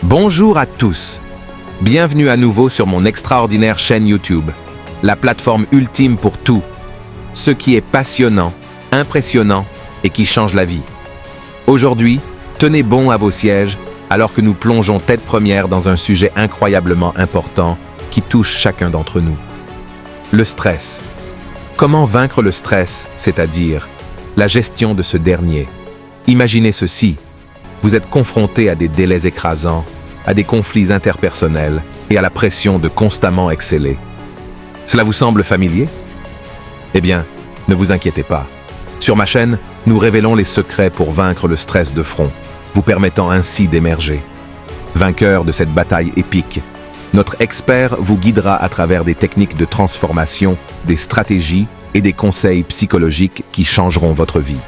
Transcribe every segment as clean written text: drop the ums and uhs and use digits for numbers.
Bonjour à tous. Bienvenue à nouveau sur mon extraordinaire chaîne YouTube, la plateforme ultime pour tout, ce qui est passionnant, impressionnant et qui change la vie. Aujourd'hui, tenez bon à vos sièges alors que nous plongeons tête première dans un sujet incroyablement important qui touche chacun d'entre nous. Le stress. Comment vaincre le stress, c'est-à-dire la gestion de ce dernier? Imaginez ceci. Vous êtes confronté à des délais écrasants, à des conflits interpersonnels et à la pression de constamment exceller. Cela vous semble familier? Eh bien, ne vous inquiétez pas. Sur ma chaîne, nous révélons les secrets pour vaincre le stress de front, vous permettant ainsi d'émerger. Vainqueur de cette bataille épique, notre expert vous guidera à travers des techniques de transformation, des stratégies et des conseils psychologiques qui changeront votre vie.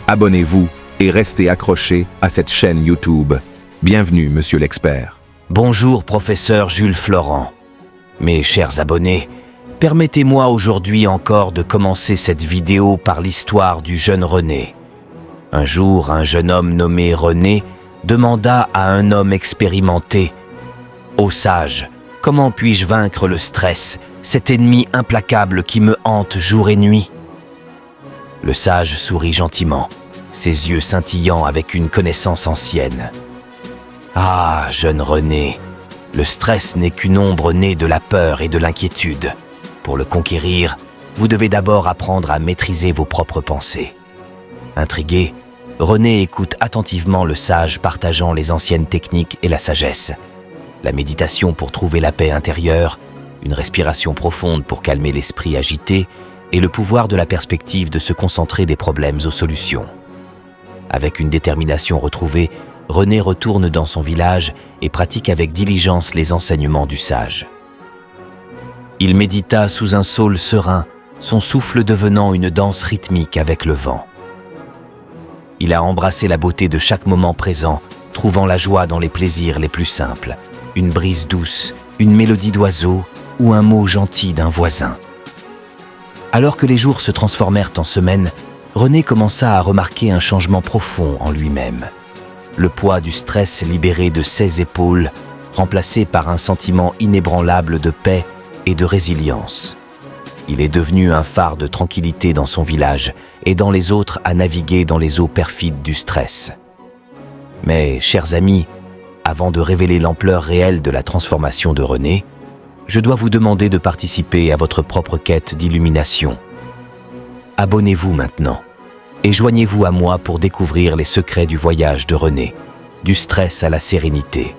Abonnez-vous et restez accrochés à cette chaîne YouTube. Bienvenue, monsieur l'expert. Bonjour, professeur Jules Florent. Mes chers abonnés, permettez-moi aujourd'hui encore de commencer cette vidéo par l'histoire du jeune René. Un jour, un jeune homme nommé René demanda à un homme expérimenté « Ô sage, comment puis-je vaincre le stress, cet ennemi implacable qui me hante jour et nuit ?» Le sage sourit gentiment, ses yeux scintillant avec une connaissance ancienne. « Ah, jeune René, le stress n'est qu'une ombre née de la peur et de l'inquiétude. Pour le conquérir, vous devez d'abord apprendre à maîtriser vos propres pensées. » Intrigué, René écoute attentivement le sage partageant les anciennes techniques et la sagesse. La méditation pour trouver la paix intérieure, une respiration profonde pour calmer l'esprit agité et le pouvoir de la perspective de se concentrer des problèmes aux solutions. Avec une détermination retrouvée, René retourne dans son village et pratique avec diligence les enseignements du sage. Il médita sous un saule serein, son souffle devenant une danse rythmique avec le vent. Il a embrassé la beauté de chaque moment présent, trouvant la joie dans les plaisirs les plus simples, une brise douce, une mélodie d'oiseau ou un mot gentil d'un voisin. Alors que les jours se transformèrent en semaines, René commença à remarquer un changement profond en lui-même. Le poids du stress libéré de ses épaules, remplacé par un sentiment inébranlable de paix et de résilience. Il est devenu un phare de tranquillité dans son village, aidant les autres à naviguer dans les eaux perfides du stress. Mais, chers amis, avant de révéler l'ampleur réelle de la transformation de René, je dois vous demander de participer à votre propre quête d'illumination. Abonnez-vous maintenant et joignez-vous à moi pour découvrir les secrets du voyage de René, du stress à la sérénité.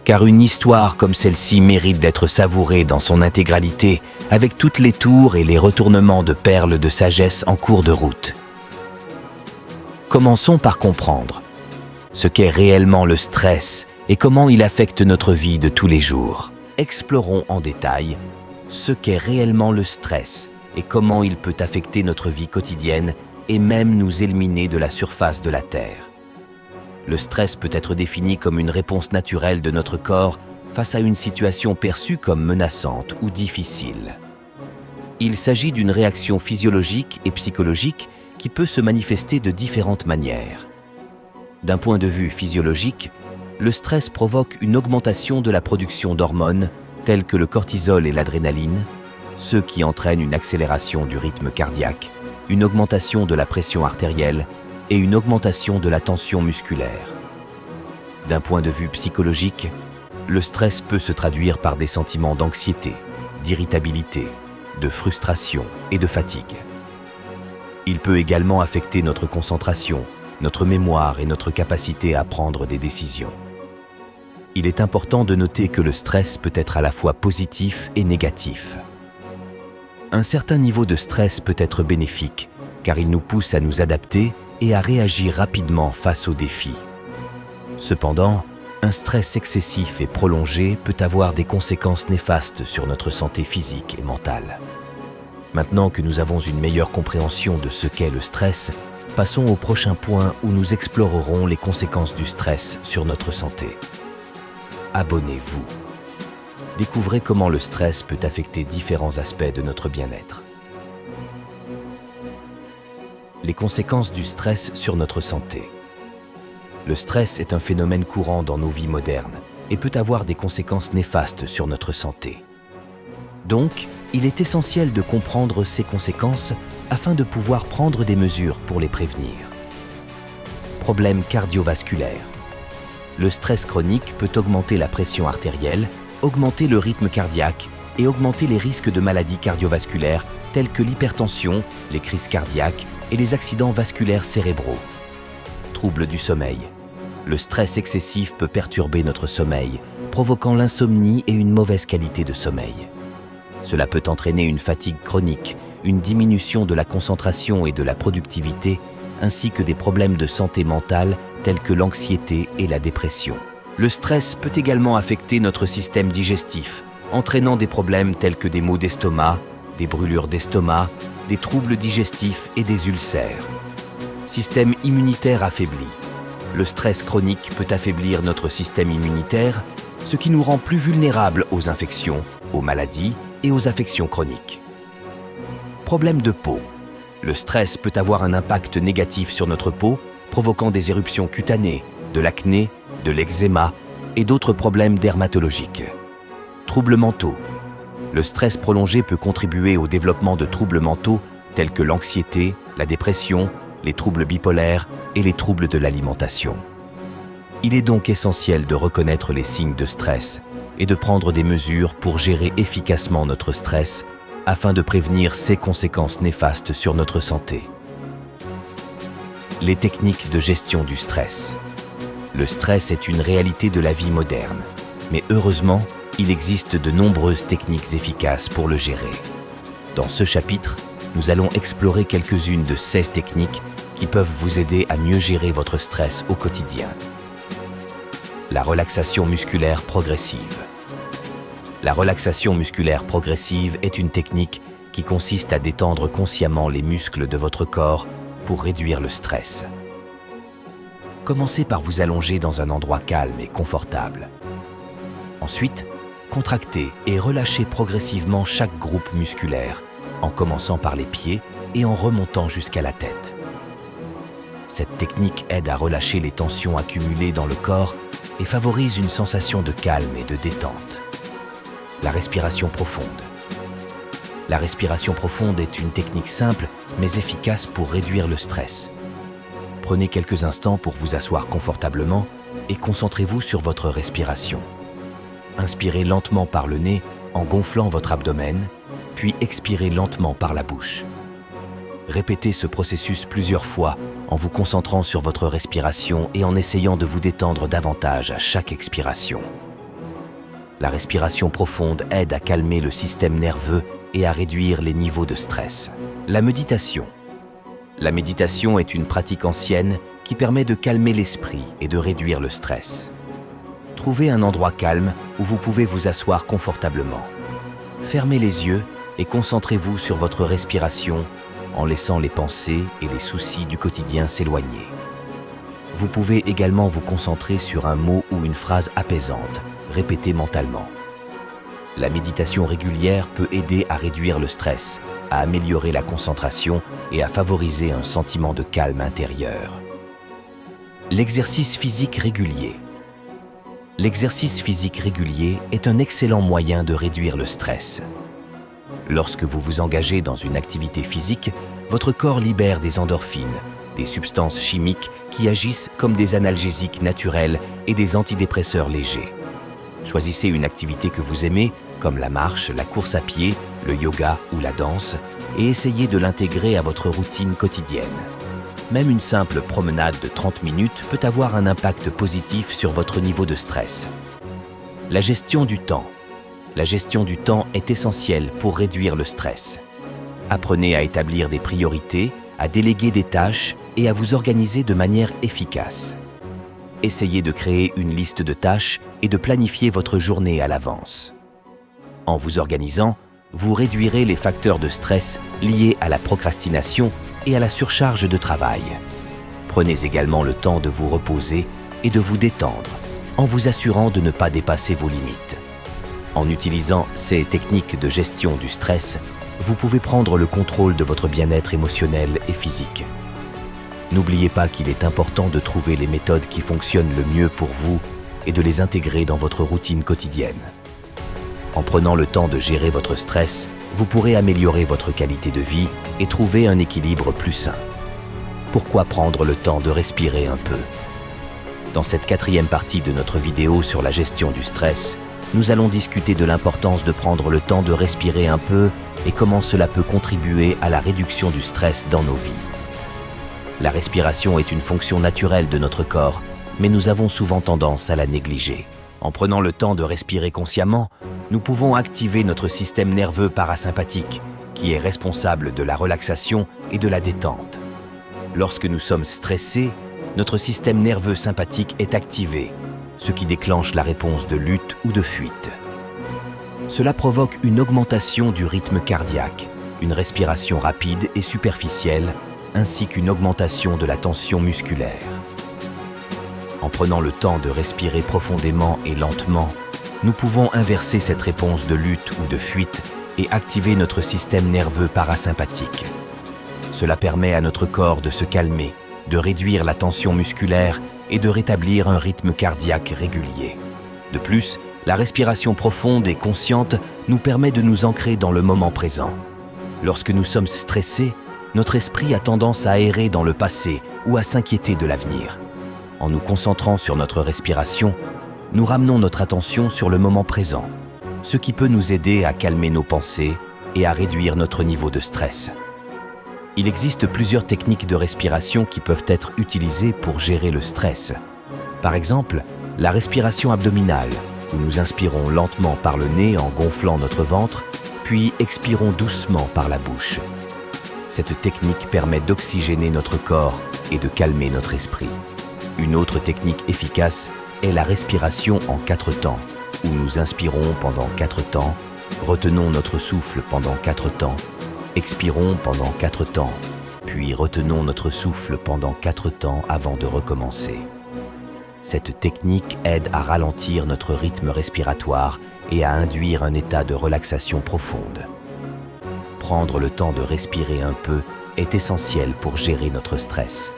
Car une histoire comme celle-ci mérite d'être savourée dans son intégralité, avec toutes les tours et les retournements de perles de sagesse en cours de route. Commençons par comprendre ce qu'est réellement le stress et comment il affecte notre vie de tous les jours. Explorons en détail ce qu'est réellement le stress et comment il peut affecter notre vie quotidienne et même nous éliminer de la surface de la Terre. Le stress peut être défini comme une réponse naturelle de notre corps face à une situation perçue comme menaçante ou difficile. Il s'agit d'une réaction physiologique et psychologique qui peut se manifester de différentes manières. D'un point de vue physiologique, le stress provoque une augmentation de la production d'hormones telles que le cortisol et l'adrénaline, ce qui entraîne une accélération du rythme cardiaque, une augmentation de la pression artérielle et une augmentation de la tension musculaire. D'un point de vue psychologique, le stress peut se traduire par des sentiments d'anxiété, d'irritabilité, de frustration et de fatigue. Il peut également affecter notre concentration, notre mémoire et notre capacité à prendre des décisions. Il est important de noter que le stress peut être à la fois positif et négatif. Un certain niveau de stress peut être bénéfique, car il nous pousse à nous adapter et à réagir rapidement face aux défis. Cependant, un stress excessif et prolongé peut avoir des conséquences néfastes sur notre santé physique et mentale. Maintenant que nous avons une meilleure compréhension de ce qu'est le stress, passons au prochain point où nous explorerons les conséquences du stress sur notre santé. Abonnez-vous. Découvrez comment le stress peut affecter différents aspects de notre bien-être. Les conséquences du stress sur notre santé. Le stress est un phénomène courant dans nos vies modernes et peut avoir des conséquences néfastes sur notre santé. Donc, il est essentiel de comprendre ces conséquences afin de pouvoir prendre des mesures pour les prévenir. Problèmes cardiovasculaires. Le stress chronique peut augmenter la pression artérielle, augmenter le rythme cardiaque et augmenter les risques de maladies cardiovasculaires telles que l'hypertension, les crises cardiaques et les accidents vasculaires cérébraux. Troubles du sommeil. Le stress excessif peut perturber notre sommeil, provoquant l'insomnie et une mauvaise qualité de sommeil. Cela peut entraîner une fatigue chronique, une diminution de la concentration et de la productivité, ainsi que des problèmes de santé mentale tels que l'anxiété et la dépression. Le stress peut également affecter notre système digestif, entraînant des problèmes tels que des maux d'estomac, des brûlures d'estomac, des troubles digestifs et des ulcères. Système immunitaire affaibli. Le stress chronique peut affaiblir notre système immunitaire, ce qui nous rend plus vulnérables aux infections, aux maladies et aux affections chroniques. Problème de peau. Le stress peut avoir un impact négatif sur notre peau, provoquant des éruptions cutanées, de l'acné, de l'eczéma et d'autres problèmes dermatologiques. Troubles mentaux. Le stress prolongé peut contribuer au développement de troubles mentaux tels que l'anxiété, la dépression, les troubles bipolaires et les troubles de l'alimentation. Il est donc essentiel de reconnaître les signes de stress et de prendre des mesures pour gérer efficacement notre stress afin de prévenir ses conséquences néfastes sur notre santé. Les techniques de gestion du stress. Le stress est une réalité de la vie moderne, mais heureusement, il existe de nombreuses techniques efficaces pour le gérer. Dans ce chapitre, nous allons explorer quelques-unes de ces techniques qui peuvent vous aider à mieux gérer votre stress au quotidien. La relaxation musculaire progressive. La relaxation musculaire progressive est une technique qui consiste à détendre consciemment les muscles de votre corps pour réduire le stress. Commencez par vous allonger dans un endroit calme et confortable. Ensuite, contractez et relâchez progressivement chaque groupe musculaire, en commençant par les pieds et en remontant jusqu'à la tête. Cette technique aide à relâcher les tensions accumulées dans le corps et favorise une sensation de calme et de détente. La respiration profonde. La respiration profonde est une technique simple mais efficace pour réduire le stress. Prenez quelques instants pour vous asseoir confortablement et concentrez-vous sur votre respiration. Inspirez lentement par le nez en gonflant votre abdomen, puis expirez lentement par la bouche. Répétez ce processus plusieurs fois en vous concentrant sur votre respiration et en essayant de vous détendre davantage à chaque expiration. La respiration profonde aide à calmer le système nerveux et à réduire les niveaux de stress. La méditation. La méditation est une pratique ancienne qui permet de calmer l'esprit et de réduire le stress. Trouvez un endroit calme où vous pouvez vous asseoir confortablement. Fermez les yeux et concentrez-vous sur votre respiration en laissant les pensées et les soucis du quotidien s'éloigner. Vous pouvez également vous concentrer sur un mot ou une phrase apaisante, répétée mentalement. La méditation régulière peut aider à réduire le stress, à améliorer la concentration et à favoriser un sentiment de calme intérieur. L'exercice physique régulier. L'exercice physique régulier est un excellent moyen de réduire le stress. Lorsque vous vous engagez dans une activité physique, votre corps libère des endorphines, des substances chimiques qui agissent comme des analgésiques naturels et des antidépresseurs légers. Choisissez une activité que vous aimez, comme la marche, la course à pied, le yoga ou la danse, et essayez de l'intégrer à votre routine quotidienne. Même une simple promenade de 30 minutes peut avoir un impact positif sur votre niveau de stress. La gestion du temps. La gestion du temps est essentielle pour réduire le stress. Apprenez à établir des priorités, à déléguer des tâches et à vous organiser de manière efficace. Essayez de créer une liste de tâches et de planifier votre journée à l'avance. En vous organisant, vous réduirez les facteurs de stress liés à la procrastination et à la surcharge de travail. Prenez également le temps de vous reposer et de vous détendre, en vous assurant de ne pas dépasser vos limites. En utilisant ces techniques de gestion du stress, vous pouvez prendre le contrôle de votre bien-être émotionnel et physique. n'oubliez pas qu'il est important de trouver les méthodes qui fonctionnent le mieux pour vous et de les intégrer dans votre routine quotidienne. En prenant le temps de gérer votre stress, vous pourrez améliorer votre qualité de vie et trouver un équilibre plus sain. Pourquoi prendre le temps de respirer un peu? Dans cette 4e partie de notre vidéo sur la gestion du stress, nous allons discuter de l'importance de prendre le temps de respirer un peu et comment cela peut contribuer à la réduction du stress dans nos vies. La respiration est une fonction naturelle de notre corps, mais nous avons souvent tendance à la négliger. En prenant le temps de respirer consciemment, nous pouvons activer notre système nerveux parasympathique, qui est responsable de la relaxation et de la détente. Lorsque nous sommes stressés, notre système nerveux sympathique est activé, ce qui déclenche la réponse de lutte ou de fuite. Cela provoque une augmentation du rythme cardiaque, une respiration rapide et superficielle, ainsi qu'une augmentation de la tension musculaire. En prenant le temps de respirer profondément et lentement, nous pouvons inverser cette réponse de lutte ou de fuite et activer notre système nerveux parasympathique. Cela permet à notre corps de se calmer, de réduire la tension musculaire et de rétablir un rythme cardiaque régulier. De plus, la respiration profonde et consciente nous permet de nous ancrer dans le moment présent. Lorsque nous sommes stressés, notre esprit a tendance à errer dans le passé ou à s'inquiéter de l'avenir. En nous concentrant sur notre respiration, nous ramenons notre attention sur le moment présent, ce qui peut nous aider à calmer nos pensées et à réduire notre niveau de stress. Il existe plusieurs techniques de respiration qui peuvent être utilisées pour gérer le stress. Par exemple, la respiration abdominale, où nous inspirons lentement par le nez en gonflant notre ventre, puis expirons doucement par la bouche. Cette technique permet d'oxygéner notre corps et de calmer notre esprit. Une autre technique efficace est la respiration en 4 temps, où nous inspirons pendant 4 temps, retenons notre souffle pendant 4 temps, expirons pendant 4 temps, puis retenons notre souffle pendant 4 temps avant de recommencer. Cette technique aide à ralentir notre rythme respiratoire et à induire un état de relaxation profonde. Prendre le temps de respirer un peu est essentiel pour gérer notre stress.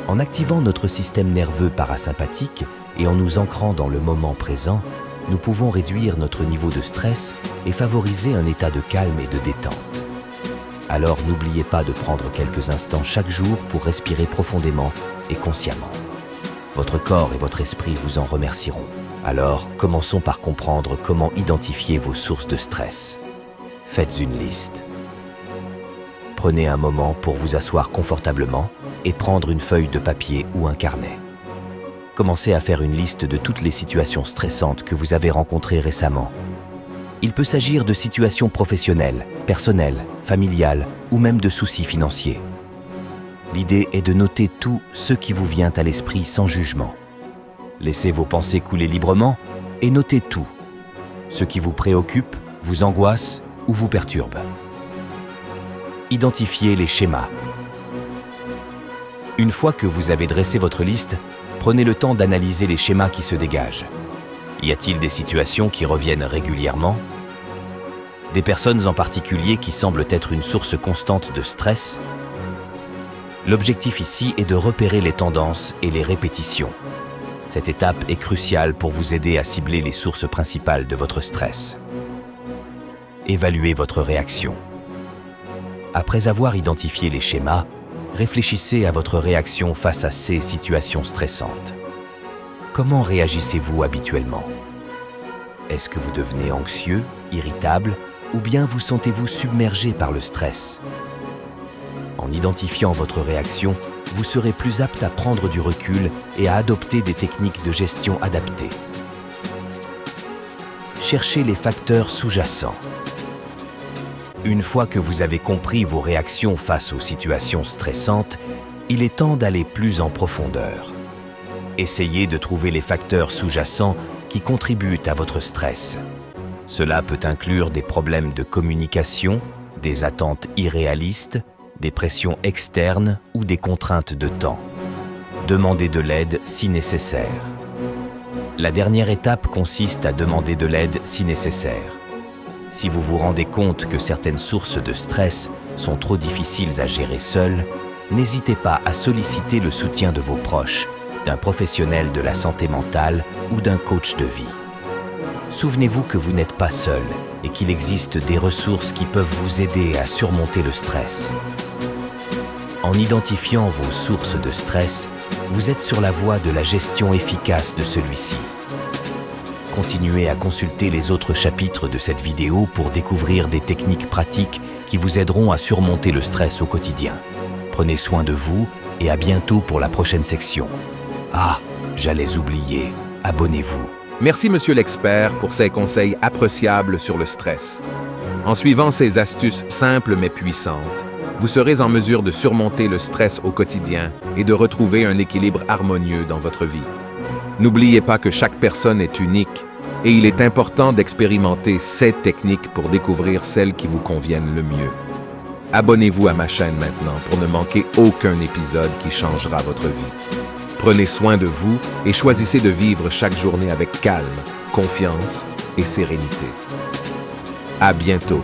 En activant notre système nerveux parasympathique et en nous ancrant dans le moment présent, nous pouvons réduire notre niveau de stress et favoriser un état de calme et de détente. Alors n'oubliez pas de prendre quelques instants chaque jour pour respirer profondément et consciemment. Votre corps et votre esprit vous en remercieront. Alors, commençons par comprendre comment identifier vos sources de stress. Faites une liste. Prenez un moment pour vous asseoir confortablement et prendre une feuille de papier ou un carnet. Commencez à faire une liste de toutes les situations stressantes que vous avez rencontrées récemment. Il peut s'agir de situations professionnelles, personnelles, familiales ou même de soucis financiers. L'idée est de noter tout ce qui vous vient à l'esprit sans jugement. Laissez vos pensées couler librement et notez tout. Ce qui vous préoccupe, vous angoisse ou vous perturbe. Identifiez les schémas. Une fois que vous avez dressé votre liste, prenez le temps d'analyser les schémas qui se dégagent. Y a-t-il des situations qui reviennent régulièrement? Des personnes en particulier qui semblent être une source constante de stress? L'objectif ici est de repérer les tendances et les répétitions. Cette étape est cruciale pour vous aider à cibler les sources principales de votre stress. Évaluez votre réaction. Après avoir identifié les schémas, réfléchissez à votre réaction face à ces situations stressantes. Comment réagissez-vous habituellement? Est-ce que vous devenez anxieux, irritable, ou bien vous sentez-vous submergé par le stress? En identifiant votre réaction, vous serez plus apte à prendre du recul et à adopter des techniques de gestion adaptées. Cherchez les facteurs sous-jacents. Une fois que vous avez compris vos réactions face aux situations stressantes, il est temps d'aller plus en profondeur. Essayez de trouver les facteurs sous-jacents qui contribuent à votre stress. Cela peut inclure des problèmes de communication, des attentes irréalistes, des pressions externes ou des contraintes de temps. Demandez de l'aide si nécessaire. La dernière étape consiste à demander de l'aide si nécessaire. Si vous vous rendez compte que certaines sources de stress sont trop difficiles à gérer seules, n'hésitez pas à solliciter le soutien de vos proches, d'un professionnel de la santé mentale ou d'un coach de vie. Souvenez-vous que vous n'êtes pas seul et qu'il existe des ressources qui peuvent vous aider à surmonter le stress. En identifiant vos sources de stress, vous êtes sur la voie de la gestion efficace de celui-ci. Continuez à consulter les autres chapitres de cette vidéo pour découvrir des techniques pratiques qui vous aideront à surmonter le stress au quotidien. Prenez soin de vous et à bientôt pour la prochaine section. Ah, j'allais oublier, abonnez-vous. Merci Monsieur l'expert pour ces conseils appréciables sur le stress. En suivant ces astuces simples mais puissantes, vous serez en mesure de surmonter le stress au quotidien et de retrouver un équilibre harmonieux dans votre vie. N'oubliez pas que chaque personne est unique et il est important d'expérimenter ces techniques pour découvrir celles qui vous conviennent le mieux. Abonnez-vous à ma chaîne maintenant pour ne manquer aucun épisode qui changera votre vie. Prenez soin de vous et choisissez de vivre chaque journée avec calme, confiance et sérénité. À bientôt.